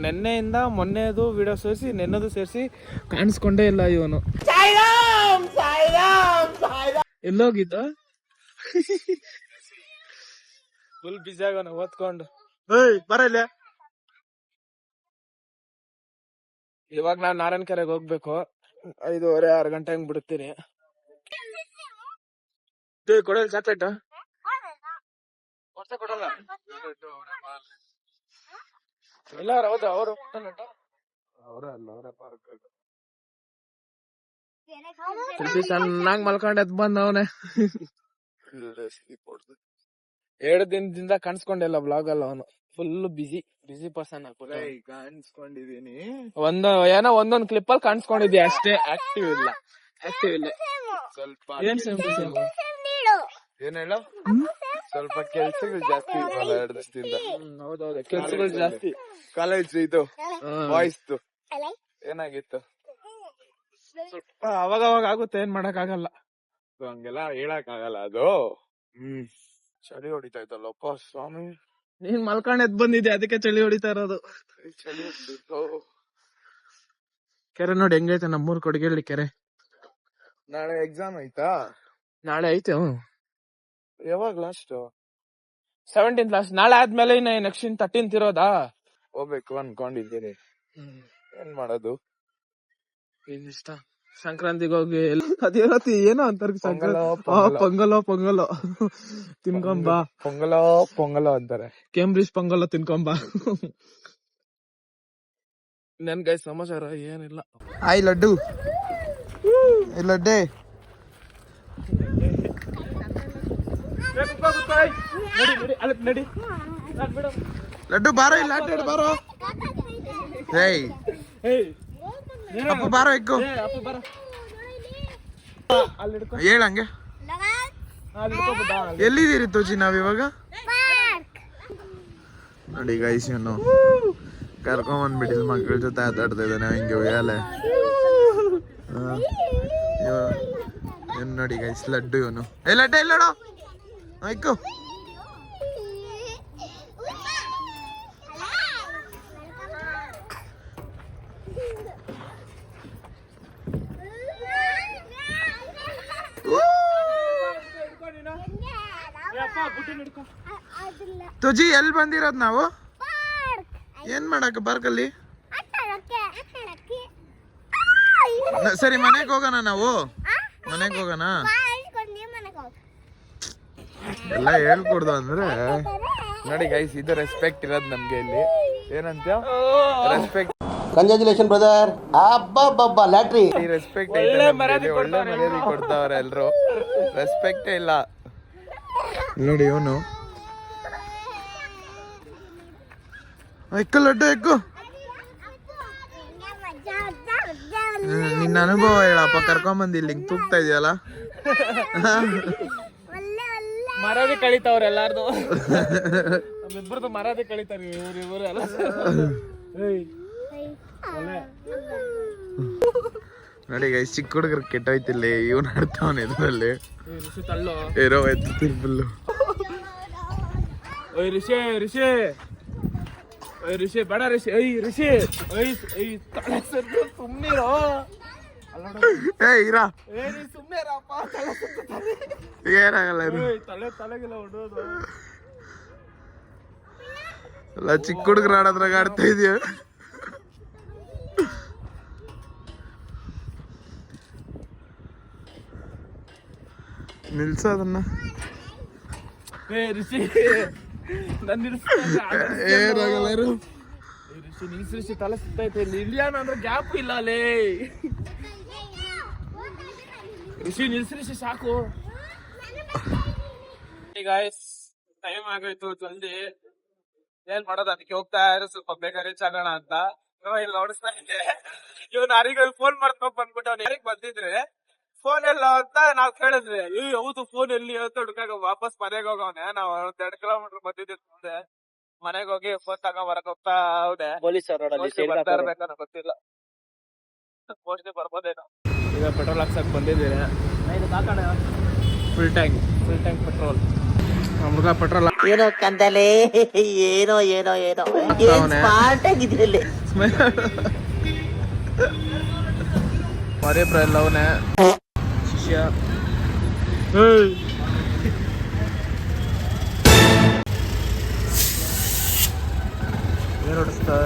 ನೆನ್ನೆಯಿಂದ ಮೊನ್ನೆದು video ಸೇರಿಸಿ ನೆನ್ನದು ಸೇರಿಸಿ ಕಾಣಿಸ್ಕೊಂಡೇ ಇಲ್ಲ ಇವನು. ಎಲ್ಲೋಗಿದ್ದ? ಫುಲ್ ಬಿಸಿ ಆಗೋಣ ಓದ್ಕೊಂಡು. ಬರಲ್ಲ. ಇವಾಗ ನಾನು ನಾರಾಯಣ ಕೆರೆಗೆ ಹೋಗ್ಬೇಕು. 5:30-6 ಗಂಟೆ ಹಂಗ್ ಬಿಡುತ್ತೀನಿ. ಕೊಡಲ್ಲ ಚಾಕ್ಲೇಟ್ ಕೊಡಲ್ಲ ಎಲ್ಲ ಹೌದು. ಅವರು ಚೆನ್ನಾಗ್ ಮಲ್ಕೊಂಡ್ ಎದ್ ಬಂದವನೆ. 2 ದಿನದಿಂದ ಕಾಣಿಸ್ಕೊಂಡಿಲ್ಲ ಬ್ಲಾಗ್ ಅಲ್ಲ ಅವನು. ಫುಲ್ ಬಿಸಿ ಪರ್ಸನ್ ಕಾಣಿಸ್ಕೊಂಡಿದೀನಿ. ಏನೋ ಒಂದೊಂದ್ ಕ್ಲಿಪ್ ಅಲ್ಲಿ ಕಾಣಿಸ್ಕೊಂಡಿದ್ಯಾ ಅಷ್ಟೇ. ಆಕ್ಟಿವ್ ಇಲ್ಲ ಸ್ವಲ್ಪ. ಏನ್ ಹೇಳು? ಸ್ವಲ್ಪ ಕೆಲ್ಸಗಳು ಜಾಸ್ತಿ ಇರ್ಬಲ್ಲ 2 ದಿವಸದಿಂದ. ಹೌದೌದು, ಕೆಲ್ಸಗಳು ಜಾಸ್ತಿ. ಕಾಲೇಜ್ ಇದು ಬಾಯ್ಸ್ ಏನಾಗಿತ್ತು ಸ್ವಲ್ಪ ಅವಾಗ ಆಗುತ್ತೆ. ಏನ್ ಮಾಡಕ್ ಆಗಲ್ಲ, ಹಂಗೆಲ್ಲ ಹೇಳಕ್ ಆಗಲ್ಲ ಅದು. ಚಳಿ ಹೊಡಿತಾ ಇತ್ತಲ್ಲಪ್ಪ ಸ್ವಾಮಿ. ನೀನ್ ಮಲ್ಕೊಂಡ್ ಎದ್ ಬಂದಿದ್ದೆ, ಅದಕ್ಕೆ ಚಳಿ ಹೊಡಿತಾ ಇರೋದು. ಚಳಿ ಕೆರೆ ನೋಡಿ ಹೆಂಗೈತೆ ನಮ್ಮೂರ್ ಕೊಡಗೇಳಿ ಕೆರೆ. ನಾಳೆ ಎಕ್ಸಾಮ್ ಆಯ್ತಾ? ನಾಳೆ ಐತೆ. ಯಾವಾಗ ಲಾಸ್ಟ್? 17th last. ನಾಳೆ ಆದ್ಮೇಲೆ ನೆಕ್ಸ್ಟ್ 13th ಇರೋದಾ? ಹೋಗ್ಬೇಕು ಅನ್ಕೊಂಡಿದ್ದೀರಿ. ಏನ್ ಮಾಡೋದು? ಇಷ್ಟ ಸಂಕ್ರಾಂತಿಗೆ ಹೋಗಿ ಅದೇನತಿ ಏನೋ ಅಂತಾರೆ. ಪೊಂಗಲೋ ತಿನ್ಕೊಂಬ. ಪೊಂಗಲೋ ಅಂತಾರೆ. ಕೇಂಬ್ರಿಜ್ ಪೊಂಗಲೋ ತಿನ್ಕೊಂಬ. ನನ್ ಗೈ ಸಮಾಚಾರ ಏನಿಲ್ಲ. ಆಯ್ ಲಡ್ಡು ಲಡ್ಡೆ ನಡಿ ಲಡ್ಡು ಬಾರೋ, ಇಲ್ಲ ಆಟ ಬಾರೋ. ಅಪ್ಪ ಬಾರೋ, ಇಕ್ಕು ಹೇಳಂಗೆ. ಎಲ್ಲಿದ್ದೀರಿ ತೋಜಿ ನಾವಿವಾಗ? ನೋಡಿ ಗೈಸ್, ಇವನು ಕರ್ಕೊಂಬಂದ್ಬಿಟ್ಟಿದ್ ಮಕ್ಕಳ ಜೊತೆ ಆಟಾಡ್ತಾ ಇದ್ದಾನೆ ಹಿಂಗೆ ಉಯ್ಯಾಲೆ. ನೋಡಿ ಗೈಸ್, ಲಡ್ಡು ಇವನು. ಲಡ್ಡು ಎಲ್ಲೋಡು ಇಕ್ಕು. ತುಜಿ ಎಲ್ಲಿ ಬಂದಿರೋದ್ ನಾವು? ಏನ್ ಮಾಡಕ ಪಾರ್ಕಲ್ಲಿ? ಸರಿ ಮನೆಗೆ ಹೋಗೋಣ, ನಾವು ಮನೆಗೆ ಹೋಗೋಣ. ಎಲ್ಲ ಹೇಳ್ಕೊಡ್ದು ಅಂದ್ರೆ ನೋಡಿ ಗೈಸ್, ಇದು ರೆಸ್ಪೆಕ್ಟ್ ಇರೋದು ನಮ್ಗೆ ಇಲ್ಲಿ. ಏನಂತ ರೆಸ್ಪೆಕ್ಟ್. Congratulation brother. ಅಬ್ಬಬ್ಬಬ್ಬ ಲ್ಯಾಟ್ರಿ. ಈ ರೆಸ್ಪೆಕ್ಟ್ ಒಳ್ಳೆ ಮರ್ಯಾದೆ ಕೊಡ್ತಾವ್ರೆ ಎಲ್ರು. ರೆಸ್ಪೆಕ್ಟೇ ಇಲ್ಲ ನೋಡಿ. ಇವನು ಎಕ್ಕು ಲಡ್ಡು ಎಕ್ಕು. ನಿನ್ನ ಅನುಭವ ಹೇಳಪ್ಪ, ಕರ್ಕೊಂಬಂದಿ ಇಲ್ಲಿ ಹಿಂಗ್ ತೂಗ್ತಾ ಇದೆಯಲ್ಲ. ಮರ್ಯಾದೆ ಕಳಿತಾವ್ರ ಎಲ್ಲಾರ್ದು. ನಮ್ಮಿಬ್ಬರದು ಮರ್ಯಾದೆ ಕಳಿತಾರ ಇವ್ರು ಎಲ್ಲ. ನೋಡಿ ಗೈಸ್, ಚಿಕ್ಕ ಹುಡುಗರು ಕೆಟ್ಟೋಯ್ತಿಲ್ಲ. ಇವನ್ ಆಡ್ತಾವನ ಎದ್ರಲ್ಲಿ ಏರೋ ಎತ್ತು ಫುಲ್ಲು. ಋಷಿ ಬೇಡ ಋಷಿ. ಋಷಿ ಸುಮ್ನಿರೋ. ಏನಾಗಲ್ಲ, ತಲೆಗೆಲ್ಲ ಹೊಡೋದು. ಎಲ್ಲ ಚಿಕ್ಕ ಹುಡುಗರು ಆಡೋದ್ರಾಗ ಆಡ್ತಾ ಇದೀಯ. ನಿಲ್ಸ ಅದನ್ನ. ಋಷಿ ಋಷಿ ತಲೆ ಸುತ್ತೈತೆ. ನಿಲ್ಯಾನ ಅಂದ್ರೆ ಗ್ಯಾಪ್ ಇಲ್ಲ ಅಲ್ಲೇ. ಋಷಿ ನಿಲ್ಸಿ ಸಾಕು. ಟೈಮ್ ಆಗೋಯ್ತು ಜಲ್ದಿ. ಏನ್ ಮಾಡೋದು, ಅದಕ್ಕೆ ಹೋಗ್ತಾ ಇರೋ ಸ್ವಲ್ಪ ಬೇಗ ರೀಚ್ ಆಗೋಣ ಅಂತ. ಇಲ್ಲಿ ನೋಡಿಸ್ತಾ ಇದ್ದೆ, ಇವ್ನು ಯಾರಿಗ ಫೋನ್ ಮಾಡ್ಕೊಂಡ್ ಬಂದ್ಬಿಟ್ಟು ಅವ್ನು ಯಾರಿಗ್ ಬಂದಿದ್ರೆ ಫೋನ್ ಎಲ್ಲ ಅಂತ ನಾವ್ ಕೇಳಿದ್ವಿ. ಹೌದು ಫೋನ್ ಎಲ್ಲಿ ಅಂತ ಹುಡ್ಕಾಗ ವಾಪಸ್ ಮನೆಗೆ ಹೋಗವನೆ. ನಾವ್ 2 ಕಿಲೋಮೀಟರ್ ಬಂದಿದ್ದೆ ಮುಂದೆ. ಮನೆಗೆ ಹೋಗಿ ಫೋನ್ ತಗೊಂಡ್ ಬರಕ್ ಹೋಗ್ತಾ ಹೌದೆ. ಬರ್ತಾ ಇರ್ಬೇಕನ್ನ ಗೊತ್ತಿಲ್ಲ, ಮೋಸ್ಟ್ಲಿ ಬರ್ಬೋದೇನೋ. ಈಗ ಪೆಟ್ರೋಲ್ ಹಾಕ್ಸಕ್ ಬಂದಿದ್ದೀರಿ. Full tank petrol. ಹುಡುಗ ಪೆಟ್ರೋಲ್ ಏನೋ ಕಂದಲೆ ಏನೋ ಏನೋ ಏನೋ ಏನ್ ಸ್ಮಾರ್ಟ್ ಆಗಿದ್ರಲ್ಲಿ ಮರಿ ಬ್ರಲ್ಲ ಅವನೇ ಶಿಷ್ಯ ಏನ್ ಹೊಡಿಸ್ತಾ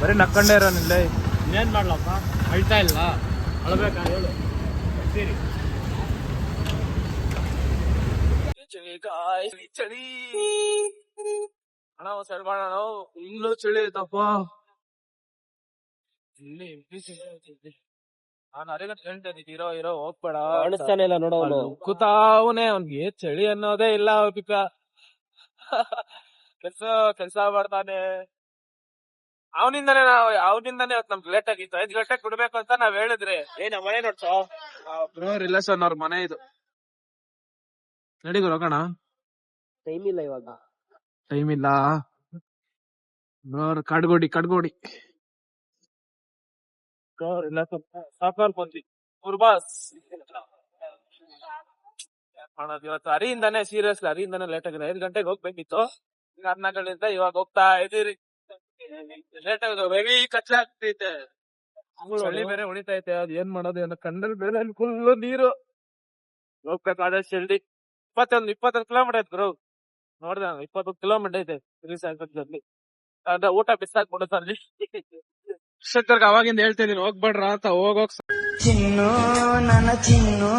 ಬರೀ ನಕ್ಕಂಡೇ ಇರೋ ನಿಲ್ಲ ಇನ್ನೇನ್ ಮಾಡ್ಲಪ್ಪ ಅಳ್ತಾ ಇಲ್ಲ ಅಳ್ಬೇಕಾ ಹೇಳು ಸರಿ ಚಳಿ ಅಣ್ಣ ಸೈಡ್ ಮಾಡೋಣ ಇಲ್ಲೂ ಚಳಿ ಐತಪ್ಪ ಇಲ್ಲಿ ನಾನು ಅರೆಗಂಟೆ ಹೇಳ್ತಾ ಇದ್ದೀರೋ ಇರೋ ಹೋಗ್ಬೇಡ ಕಾಣಿಸ್ತಾನೆ ಇಲ್ಲ ನೋಡೋನು ಕೂತಾವನೆ ಅವ್ನಿಗೆ ಚಳಿ ಅನ್ನೋದೇ ಇಲ್ಲ ಪಿಕ ಕೆಲ್ಸ ಮಾಡ್ತಾನೆ ಅವನಿಂದಾನೇ ಇವತ್ತು ನಮ್ಗೆ ಲೇಟ್ ಆಗಿತ್ತು 5 ಗಂಟೆಗೆ ಬಿಡ್ಬೇಕು ಅಂತ ನಾವ್ ಹೇಳಿದ್ರಿ ಏನ ಮನೆ ನೋಡ್ಸೋ ಬ್ರೋ ರಿಲೇಷನ್ ಅವ್ರ ಮನೆ ಇದು ನಡಿಗು ಹೋಗೋಣ ಟೈಮ್ ಇಲ್ಲ ಇವಾಗ ಟೈಮ್ ಇಲ್ಲ ಬ್ರೋ ಕಡ್ಗೋಡಿ ಸಾಕಾಲ್ ಬಂದ್ವಿ ಬಾಸ್ ಇವತ್ತು ಹರಿಯಿಂದಾನೆ ಸೀರಿಯಸ್ಲಿ ಹರಿಯಿಂದಾನೆ ಲೇಟ್ ಆಗಿದೆ 5 ಗಂಟೆಗೆ ಹೋಗ್ಬೇಕಿತ್ತು ಈಗ 14 ಗಂಟೆಯಿಂದ ಇವಾಗ ಹೋಗ್ತಾ ಇದೀರಿ ಲೇಟ್ ಆಗಿದೆ ಹೆವಿ ಕಚ್ಚಾ ಆಗ್ತೈತೆ ಚಳಿ ಬೇರೆ ಹೊಡಿತೈತೆ ಅದ್ ಏನ್ ಮಾಡೋದು ಏನೋ ಕಣ್ಣಲ್ಲಿ ಬೇರೆ ಫುಲ್ ನೀರು ಹೋಗ್ಬೇಕಾದ ಶೆಲ್ಡಿ 20 ಕಿಲೋಮೀಟರ್ ಐತೆ ಬ್ರೋ ನೋಡ್ದೆ 20 ಕಿಲೋಮೀಟರ್ ಐತೆ ಜರ್ನಿ ಅದ ಊಟ ಬಿಸಾಕ್ಬಿಡುತ್ತ ಅಲ್ಲಿ ಶಿಕ್ಷಕರ್ಗೆ ಅವಾಗಿಂದ ಹೇಳ್ತಿದೀನಿ ಹೋಗ್ಬೇಡ್ರ ಅಂತ ಹೋಗೋಕ್ ಚಿನ್ನು ನನ್ನ ಚಿನ್ನು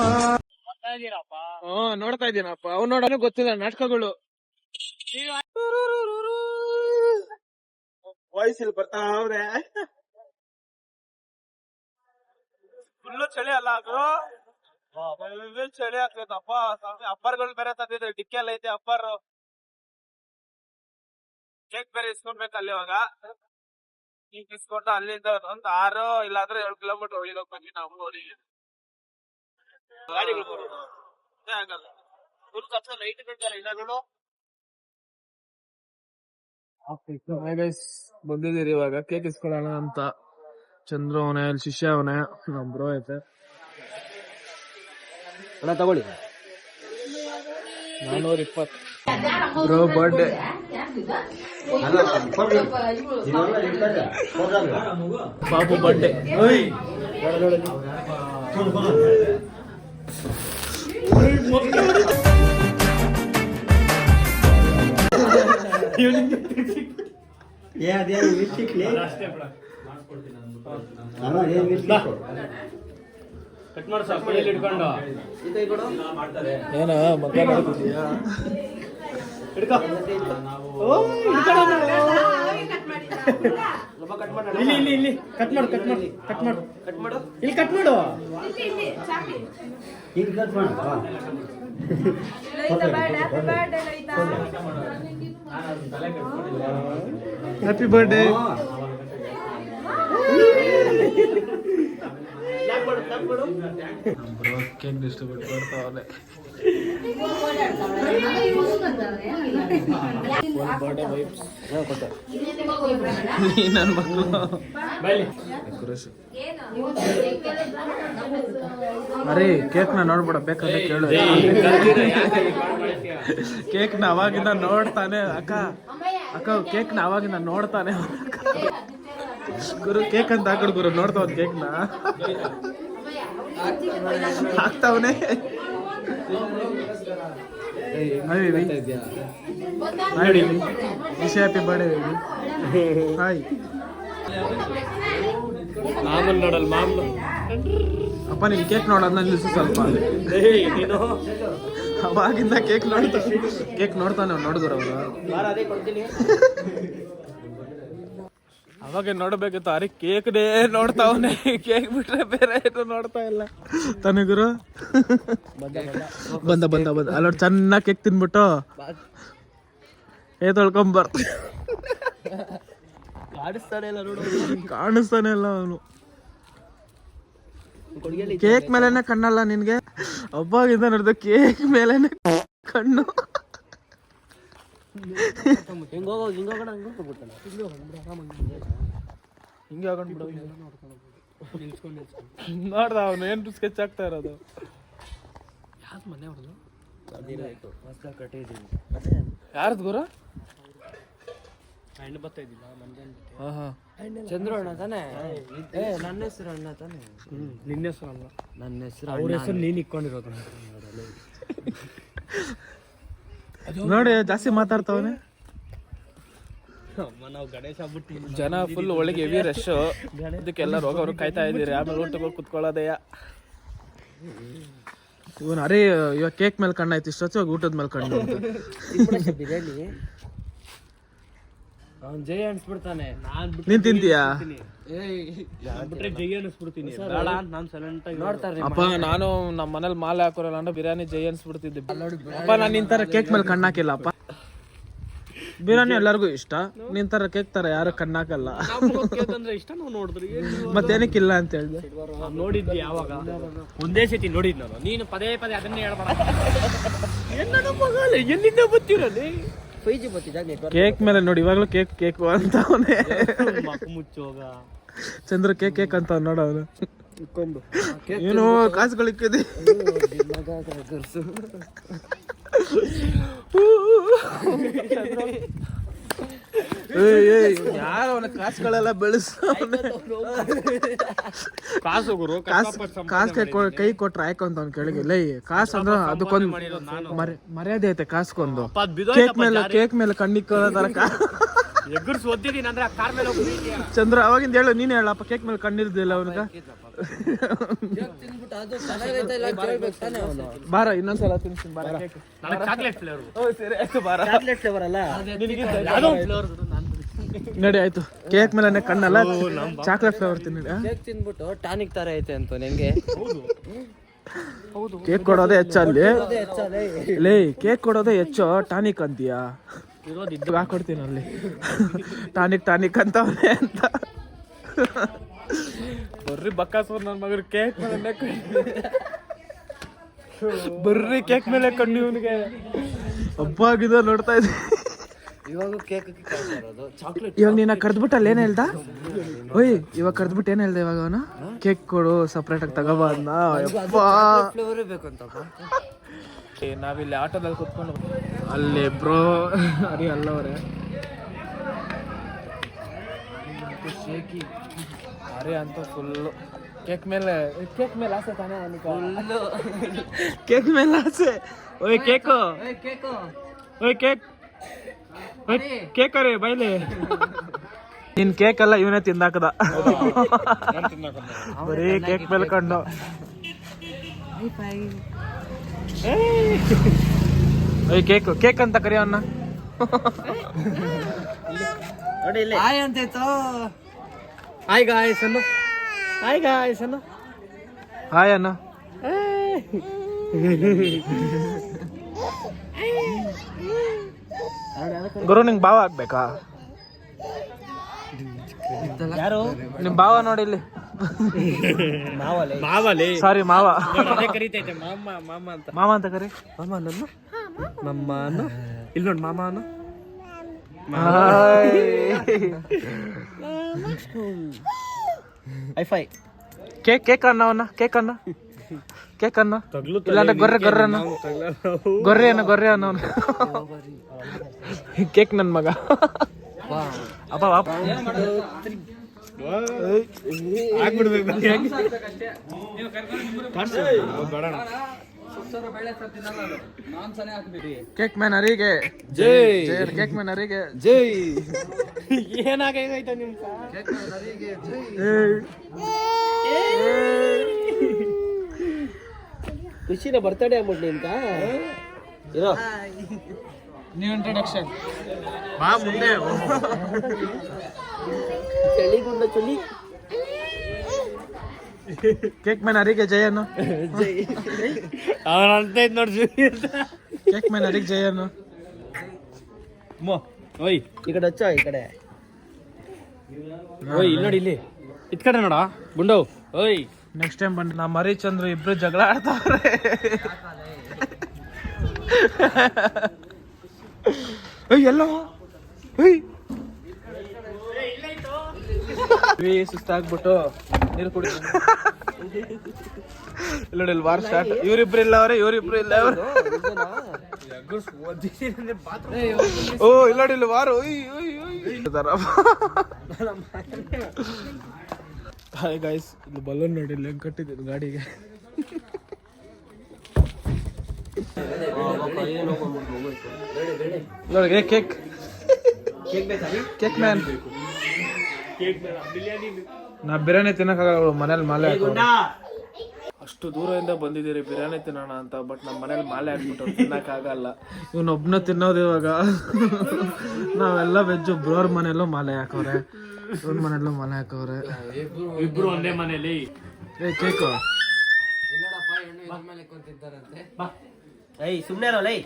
ನೋಡ್ತಾ ಇದ್ದೀನಪ್ಪ ಅವ್ನು ನೋಡೋನು ಗೊತ್ತಿಲ್ಲ ನಾಟಕಗಳು ವಯಸ್ಸಿಲ್ ಬರ್ತಾ ಅವ್ರೆ ಫುಲ್ಲು ಚಳಿ ಅಲ್ಲ ಅದು ಚಳಿ ಆಗ್ತೈತಪ್ಪ ಅಪ್ಪರ್ಗಳು ಬೇರೆ ತಂದಿದ್ರೆ ಡಿಕ್ಕೆಲ್ಲ ಐತೆ ಅಪ್ಪರ್ ಕೇಕ್ ಬೇರೆ ಇಸ್ಕೊಡ್ಬೇಕು ಅಲ್ಲಿ ಇವಾಗ ಕೇಕ್ ಇಸ್ಕೊಂಡು ಅಲ್ಲಿಂದ ಒಂದು 6 ಇಲ್ಲಾಂದ್ರೆ 7 ಕಿಲೋಮೀಟರ್ ಒಳಗೆ ಬಂದ್ವಿ ನಾವು ಊರಿಗೆ ಗಾಡಿಗಳು ಬರೋದು ಆಗಲ್ಲ ಫುಲ್ ಕಷ್ಟ ನೈಟ್ ಬಿಡ್ತಾರೆ ಇಲ್ಲಗಳು ಬಂದಿದ್ದೀರಿ ಇವಾಗ ಕೇಕ್ ಇಸ್ಕೊಳ್ಳೋಣ ಅಂತ ಚಂದ್ರು ಅವನೇ ಅಲ್ಲಿ ಶಿಷ್ಯ ಅವನೇ ನಮ್ ಬ್ರೋ ಐತೆ ಅಣ್ಣ ತಗೊಳ್ಳಿ 420 bro birthday Babu birthday cut ಮಾಡು ಸಾಕು ಕೈಯಲ್ಲಿ ಹಿಡ್ಕೊಂಡು ಏನ ಮಗ ಮಾಡ್ತಿದ್ಯಾ ಹಿಡ್ಕೊ ಇಲ್ಲಿ ಕಟ್ ಮಾಡು ಇಲ್ಲಿ ಕಟ್ ಮಾಡು ಹ್ಯಾಪಿ ಬರ್ಡೇ ಕೇಕ್ ಡಿಸ್ಟ್ರಿಬ್ಯೂಟ್ ಮಾಡ್ತಾವನೆ ನನ್ ಮಕ್ಕಳು ಅರೇ ಕೇಕ್ ನ ನೋಡ್ಬೇಡ ಬೇಕಾದ್ರೆ ಕೇಳು ಕೇಕ್ ನ ಅವಾಗಿಂದ ನೋಡ್ತಾನೆ ಅಕ್ಕ ಕೇಕ್ ನ ಅವಾಗಿಂದ ನೋಡ್ತಾನೆ ಗುರು ಕೇಕ್ ಅಂತ ಹಾಕೊಡು ಗುರು ನೋಡ್ತಾವ ಕೇಕ್ ನ ಹಾಕ್ತಾವನೆ ವಿಶ್ ಹ್ಯಾಪಿ ಬರ್ಡೇ ಹಾಯ್ ಮಾಮೂಲ್ ನೋಡಲ್ ಮಾಮೂಲು ಅಪ್ಪ ನೀನ್ ಕೇಕ್ ನೋಡೋದ್ ನಿಲ್ಸು ಸ್ವಲ್ಪ ನೀನು ಅವಾಗಿಂದ ಕೇಕ್ ನೋಡ್ತಾನೆ ನೋಡಿದ್ರು ಅವರು ಅವಾಗ ನೋಡ್ಬೇಕಿತ್ತು ಅರೆ ಕೇಕ್ನೇ ನೋಡ್ತಾವನೆ ಕೇಕ್ ಬಿಟ್ರೆ ಬೇರೆ ಏನು ನೋಡ್ತಾ ಇಲ್ಲ ತನಗುರು ಬಂದ ಅಲ್ಲೋಡ್ ಚೆನ್ನಾಗಿ ಕೇಕ್ ತಿನ್ಬಿಟ್ಟು ತೊಳ್ಕೊಂಬರ್ ಕಾಣಿಸ್ತಾನೆ ಇಲ್ಲ ಅವನು ಕೇಕ್ ಮೇಲೆನೆ ಕಣ್ಣಲ್ಲ ನಿನ್ಗೆ ಅವಾಗಿಂದ ನೋಡ್ದೆ ಕೇಕ್ ಮೇಲೆನೆ ಕಣ್ಣು ಹಿಂಗೆ ಹಾಕೊಂಡ್ಬಿಡು ನೋಡ್ದ ಅವನು ಏನ್ ಸ್ಕೆಚ್ ಆಗ್ತಾ ಇರೋದು ಮನೆ ಅವ್ರದ್ದು ಯಾರದ್ ಗುರು? ಹಣ್ಣು ಬರ್ತಾ ಇದ್ದಿಲ್ಲ ಮಂದಿ ಹಾ ಹಾ. ಚಂದ್ರು ಅಣ್ಣ ತಾನೆ? ನನ್ನ ಹೆಸರು ಅಣ್ಣ ತಾನೆ? ನಿನ್ನ ಹೆಸರು ಅಲ್ಲ, ನನ್ನ ಹೆಸರು ಅವ್ರ ಹೆಸರು ನೀನು ಇಕ್ಕೊಂಡಿರೋದು. ನೋಡಿ ಜಾಸ್ತಿ ಮಾತಾಡ್ತಾವನೆ. ನಾವು ಗಣೇಶ ಹಬ್ಬಟ್ಟು ಜನ ಫುಲ್ ಒಳಗೆ ಹೆವಿ ರಶ್. ಅದಕ್ಕೆಲ್ಲರೂ ಹೋಗೋರು ಕಾಯ್ತಾ ಇದ್ದೀರಿ. ಆಮೇಲೆ ಊಟಕ್ಕೆ ಹೋಗಿ ಕುತ್ಕೊಳ್ಳೋದಯ್ಯ. ಇವನ್ ಅರೆ ಇವಾಗ ಕೇಕ್ ಮೇಲೆ ಕಣ್ಣಾಯ್ತು, ಇಷ್ಟೊತ್ತು ಇವಾಗ ಊಟದ ಮೇಲೆ ಕಣ್ಣು. ಬಿರಿಯಾನಿ ಅವ್ನು ಜೈ ಅನ್ಸ್ಬಿಡ್ತಾನೆ. ನೀನ್ ತಿಂತೀಯಾ? ಬಿಟ್ರೆ ಜೈ ಅನಿಸ್ಬಿಡ್ತೀನಿ. ಬೇಡ ಅಂತ ನಾನು ಸೈಲೆಂಟ್ ಆಗಿ ನೋಡ್ತಾರೆ. ಅಪ್ಪ ನಾನು ನಮ್ಮ ಮನೇಲಿ ಮಾಲೆ ಹಾಕೋರಲ್ಲ ಅಂದ್ರೆ ಬಿರಿಯಾನಿ ಜೈ ಅನ್ಸ್ಬಿಡ್ತಿದ್ದೆ. ಅಪ್ಪ ನಾನು ನಿಂತರ ಕೇಕ್ ಮೇಲೆ ಕಣ್ಣಾಕಿಲ್ಲ ಅಪ್ಪ. ಬಿರಿಯಾನಿ ಎಲ್ಲರಿಗೂ ಇಷ್ಟ, ನಿಂತರ ಕೇಕ್ ತರ ಯಾರು ಕಣ್ಣಾಕಲ್ಲ. ಅಂದ್ರೆ ಇಷ್ಟ. ನಾವು ನೋಡಿದ್ರಿ ಮತ್ತೇನಕ್ಕಿಲ್ಲ ಅಂತ ಹೇಳಿದೆ. ನೋಡಿದ್ವಿ ಯಾವಾಗ? ಒಂದೇ ಸತಿ ನೋಡಿದ್ ನಾನು. ನೀನು ಪದೇ ಪದೇ ಅದನ್ನೇ ಹೇಳ್ಬೇಡ. ಎಲ್ಲಿಂದ ಬರ್ತಿರಲ್ಲಿ? 5G ಬರ್ತಿದ್ದಾಗ ಕೇಕ್ ಮೇಲೆ ನೋಡಿ ಇವಾಗ್ಲೂ ಕೇಕ್ ಕೇಕ್ ಅಂತ ಅವನೇ. ಮಕ್ಕ ಮುಚ್ಚೋಗ ಚಂದ್ರ ಕೇಕ್ ಕೇಕ್ ಅಂತ ನೋಡ ಅವನು. ಏನು ಕಾಸುಗಳಿಕ್ಕದೆ ಯಾರ ಅವನ ಕಾಸುಗಳೆಲ್ಲ ಬೆಳೆಸ ಕಾಸು ಗುರು. ಕಾಸು ಕೈ ಕೊಟ್ರೆ ಆಯ್ಕೊಂತ ಅವ್ನ ಕೆಳಗೆ. ಲೈ ಕಾಸು ಅಂದ್ರೆ ಅದಕ್ಕೊಂದು ಮರ್ಯಾದೆ ಐತೆ ಕಾಸ್ಕೊಂದು. ಕೇಕ್ ಮೇಲೆ ಕಣ್ಣಿಕ್ಕೋ ತರ ಎಗ್ಗರ್ಸ್ ಒದ್ದಿದ್ದೀನಿ ಅಂದ್ರೆ ಕಾರ್ ಮೇಲೆ ಚಂದ್ರ ಅವಾಗಿಂದ ಹೇಳು, ನೀನ್ ಹೇಳಪ್ಪ. ಕೇಕ್ ಮೇಲೆ ಕಣ್ಣಿರ್ದಿಲ್ಲ ಅವನಿಗ. ಬಾರ ಇನ್ನೊಂದ್ಸಲ ತಿನ್ಸ್ತೀನಿ ಬಾರ ಕೇಕ್. Chocolate flavour. ಸರಿ ಆಯ್ತು ಬಾರ. ಚಾಕ್ಲೇಟ್ ಫ್ಲೇವರ್ ಅಲ್ಲ, ನಡಿ ಆಯ್ತು. ಕೇಕ್ ಮೇಲೆ ಕಣ್ಣಲ್ಲ, ಚಾಕ್ಲೇಟ್ ಫ್ಲೇವರ್ ತಿನ್ನಿ. ಕೇಕ್ ತಿನ್ಬಿಟ್ಟು ಟಾನಿಕ್ ತರ ಐತೆ ಅಂತ ನಿನ್ಗೆ. ಕೇಕ್ ಕೊಡೋದೇ ಹೆಚ್ಚು ಅಲ್ಲಿ. ಲೇ ಕೇಕ್ ಕೊಡೋದೇ ಹೆಚ್ಚು, ಟಾನಿಕ್ ಅಂತೀಯಾ? ಹಾಕೊಡ್ತೀನಿ ಅಲ್ಲಿ. ಟಾನಿಕ್ ಅಂತವನೇ ಅಂತ. ಬರ್ರಿ ಬಕ್ಕಾಸೂರ್ ನನ್ನ ಮಗರು ಕೇಕ್ ಮೇಲೆ ಬರ್ರಿ ಕೇಕ್ ಮೇಲೆ ಕಣ್ಣು ಇವನಿಗೆ. ಹಬ್ಬಾಗಿದ ನೋಡ್ತಾ ಇದ್ದೆ. ಇವಾಗ ಕೇಕ್ ಚಾಕ್ಲೇಟ್. ಇವಾಗ ನೀನ ಕರ್ದ್ಬಿಟ್ಟಲ್ಲಿ ಏನ್ ಹೇಳ್ದ? ಓಯ್ ಇವಾಗ ಕರ್ದ್ಬಿಟ್ಟು ಏನ್ ಹೇಳ್ದೆ ಇವಾಗ ಅವನು? ಕೇಕ್ ಕೊಡು ಸಪ್ರೇಟ್ ಆಗಿ ತಗೋಬಾ ಅದ್ನ. ಫ್ಲೇವರ್ ಬೇಕಂತಪ್ಪ. ನಾವಿಲ್ಲಿ ಆಟೋದಲ್ಲಿ ಕುತ್ಕೊಂಡು ಅಲ್ಲಿ ಬ್ರೋ ಅರಿ ಅಲ್ಲವ್ರೆ ಅರೆ ಅಂತ ಫುಲ್ಲು ಕೇಕ್ ಮೇಲೆ ಆಸೆ ತಾನೇ ಅವನಿಗೆ. ಕೇಕ್ ಮೇಲೆ ಆಸೆ. ಓಯ್ ಕೇಕು, ಓಯ್ ಕೇಕ್ ಅರೆ ಬೈಲೆ. ನಿನ್ ಕೇಕ್ ಅಲ್ಲ ಇವನೇ ತಿಂದಾಕದ. ಬರೀ ಕೇಕ್ ಮೇಲೆ ಕಂಡು. ಕೇಕ್ ಅಂತ ಕರಿಯವನ್ನ ನೋಡಿ ಇಲ್ಲಿ ಹಾಯ್ ಅಂತಾಯ್ತು. ಹಾಯ್ ಗಾಯ್ಸ್ ಅನ್ನು, ಹಾಯ್ ಗಾಯ್ಸ್ ಅನ್ನು, ಹಾಯ್ ಅಣ್ಣ. ಗುರು ನಿಂಗೆ ಭಾವ ಆಗ್ಬೇಕಾ? ಯಾರು ನಿಮ್ ಭಾವ ನೋಡಿ ಇಲ್ಲಿ. ಮಾವಲೆ ಸಾರಿ ಮಾವ. ಅದೇ ಕರೀತೈತೆ ಮಾಮ ಅಂತ. ಮಾಮ ಅಂತ ಕರಿ. ಮಾಮ ನನ್ನ ನಮ್ಮ ಅನ್ನು ಇಲ್ಲಿ ನೋಡಿ ಮಾಮ ಅನ್ನು. ಹೈಫೈ. ಕೇಕ್ ಅನ್ನ ಕೇಕ್ ಅನ್ನ ಇಲ್ಲಾಂದ್ರೆ ಗೊರ್ರೆ ಅನ್ನ ಕೇಕ್ ನನ್ ಮಗ. ಅಪ್ಪ ಕೇಕ್ ಮ್ಯಾನ್ ಅರಿಗೆ ಜೈ. ಕೇಕ್ ಮ್ಯಾನ್ ಅರಿಗೆ ಜೈ. ಏನಾಗೈತ ನಿಮ್ ಖುಷಿನ ಬರ್ತಡೇ ಆಗ್ಬಿಡ್ಲಿ ಅಂತ ಇರೋ. ನ್ಯೂ ಇಂಟ್ರೊಡಕ್ಷನ್ ಬಾ ಮುಂದೆ. ಚಳಿಗುಂಡ ಚಳಿ. ಕೇಕ್ ಮ್ಯಾನ್ ಅರಿಗೆ ಜೈ ಅನ್ನು. ಅವನ ಅಂತ ಇದ್ ನೋಡ್ರಿ. ಕೇಕ್ ಮ್ಯಾನ್ ಅರಿಗೆ ಜೈ ಅನ್ನು. ಓಯ್ ಈ ಕಡೆ ಹಚ್ಚ, ಈ ಕಡೆ. ಓಯ್ ಇಲ್ಲಿ ನೋಡಿ, ಇಲ್ಲಿ ಇತ್ ಕಡೆ ನೋಡ ಗುಂಡು. ಓಯ್ ನೆಕ್ಸ್ಟ್ ಟೈಮ್ ಬಂದು ನಾ ಮರಿ ಚಂದ್ರು ಇಬ್ರು ಜಗಳ ಆಡ್ತಾವ್ರೆ. ಎಲ್ಲೋ ಸುಸ್ತಾಗ್ಬಿಟ್ಟು ನೀರು ಕುಡಿತೀನಿ. ನೋಡಿ ಇಲ್ಲಿ ವಾರ್ ಸ್ಟಾರ್ಟ್. ಇವ್ರಿಬ್ರು ಇಲ್ಲ ಅವ್ರೆ, ಇವ್ರಿಬ್ರು ಇಲ್ಲ ಅವ್ರೆ. ಓ ಇಲ್ಲ ನೋಡಿ ಇಲ್ಲಿ ವಾರು. ಹಾಯ್ ಗೈಸ್, ಇಲ್ಲಿ ಬಲೂನ್ ನೋಡಿ ಇಲ್ಲಿ ಹೆಂಗ್ ಕಟ್ಟಿದ್ದೀನಿ ಗಾಡಿಗೆ. ನೋಡಿ ಕೇಕ್ ಕೇಕ್ ಮ್ಯಾನ್. ನಾ ಬಿರಿಯಾನಿ ತಿನ್ನಕ್ಕಾಗಲ್ಲ, ಮನೇಲಿ ಮಾಲೆ ಹಾಕೋರು. ಅಷ್ಟು ದೂರದಿಂದ ಬಂದಿದ್ದೀರಿ ಬಿರಿಯಾನಿ ತಿನ್ನೋಣ ಅಂತ, ಬಟ್ ನಮ್ಮ ಮನೇಲಿ ಮಾಲೆ ಹಾಕ್ಬಿಟ್ಟು ತಿನ್ನಕ್ಕಾಗಲ್ಲ. ಇವನೊಬ್ನ ತಿನ್ನೋದು ಇವಾಗ. ನಾವೆಲ್ಲ ವೆಜ್. ಬ್ರೋರ್ ಮನೆಯಲ್ಲೂ ಮಾಲೆ ಹಾಕೋರೆ, ಇವ್ರ ಮನೆಯಲ್ಲೂ ಮಾಲೆ ಹಾಕೋರೆ. ಇಬ್ರು ಒಂದೇ ಮನೇಲಿ. ಏ ಕೇಕು ಏಯ್ ಸುಮ್ನೆ ಇರೋ ಲೈ.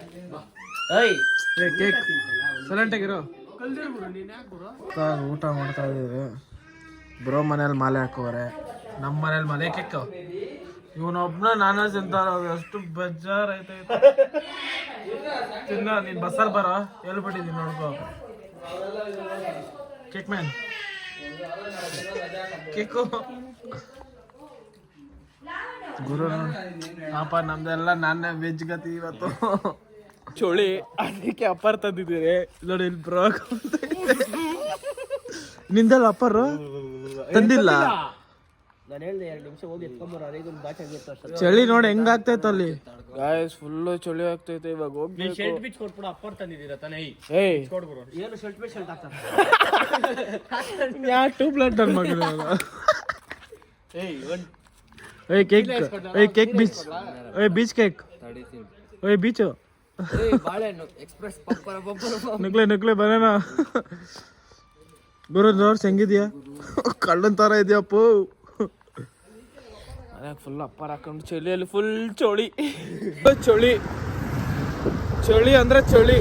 ಏಯ್ ಏ ಕೇಕ್ ಸೈಲೆಂಟ್ ಆಗಿರೋ. ಊಟ ಮಾಡ್ತಾ ಇದ್ದೀವಿ. ಬ್ರೋ ಮನೇಲಿ ಮಾಲೆ ಹಾಕೋರೆ, ನಮ್ಮ ಮನೇಲಿ ಮಾಲೆ ಕೇಕು. ಇವನೊಬ್ನ ನಾನ್ ವೆಜ್ ಅಂತ ಎಷ್ಟು ಬೇಜಾರ್ ಐತೆ. ತಿನ್ನ ನೀನ್ ಬಸ್ಸಲ್ಲಿ ಬರೋ, ಹೇಳ್ಬಿಟ್ಟಿದ್ದೀನಿ ನೋಡ್ಕೋ. ಕೇಕ್ ಮ್ಯಾನ್ ಕೇಕು ಗುರು. ಪಾಪ ನಮ್ದೆಲ್ಲ ನಾನ್ ವೆಜ್ ಗತಿ ಇವತ್ತು. ಚೋಳಿ ಅದಕ್ಕೆ ಅಪ್ಪರ್ ತಂದಿದ್ದೀರಿ ನೋಡಿ. ಇಲ್ಲಿ ಬ್ರೋ ನಿಂದಲ್ಲ ಅಪ್ಪರು ತಂದಿಲ್ಲ. ನಾನು ಹೇಳ್ದೆ 2 ನಿಮಿಷ ಹೋಗಿ ಎತ್ಕೊಂಬರೋ. ಅದೊಂದು ಬಾಚ್ ಆಗಿತ್ತು ಅಷ್ಟೇ. ಚಳಿ ನೋಡಿ ಹೆಂಗ್ ಆಗ್ತೈತೆ ಅಲ್ಲಿ ಗಾಯ್ಸ್. ಫುಲ್ಲು ಚಳಿ ಆಗ್ತೈತೆ ಇವಾಗ. ಹೋಗಿ ಶರ್ಟ್ ಬಿಚ್ ಕೊಟ್ಬಿಡು. ಅಪ್ಪರ್ ತಂದಿದ್ದೀರಾ ತಾನೇ? ಏಯ್ ಕೊಡ್ಬಿಡು. ಏನು ಶರ್ಟ್ ಮೇಲೆ ಶರ್ಟ್ ಹಾಕ್ತಾರೆ. ಯಾ ಟ್ಯೂಬ್ಲೈಟ್ ನನ್ನ ಮಗನ. ಏಯ್ ಏಯ್ ಕೇಕ್, ಏಯ್ ಕೇಕ್ ಬೀಚ್, ಏಯ್ ಬೀಚ್ ಕೇಕ್, ಏಯ್ ಬೀಚು ಬಾಳೆಹಣ್ಣು ಎಕ್ಸ್ಪ್ರೆಸ್ ಪಪ್ಪರ ನುಗ್ಲೆ ಬರೋಣ. ಗುರು ನೋಡ್ಸ್ ಹೆಂಗಿದ್ಯಾ? ಕಳ್ಳನ್ ತರ ಇದೆಯಪ್ಪು. ಮನ್ಯಾಗ ಫುಲ್ ಅಪ್ಪಾರ ಹಾಕೊಂಡು ಚಳಿಯಲ್ಲಿ ಫುಲ್ ಚಳಿ. ಚಳಿ ಚಳಿ ಅಂದ್ರೆ ಚಳಿ.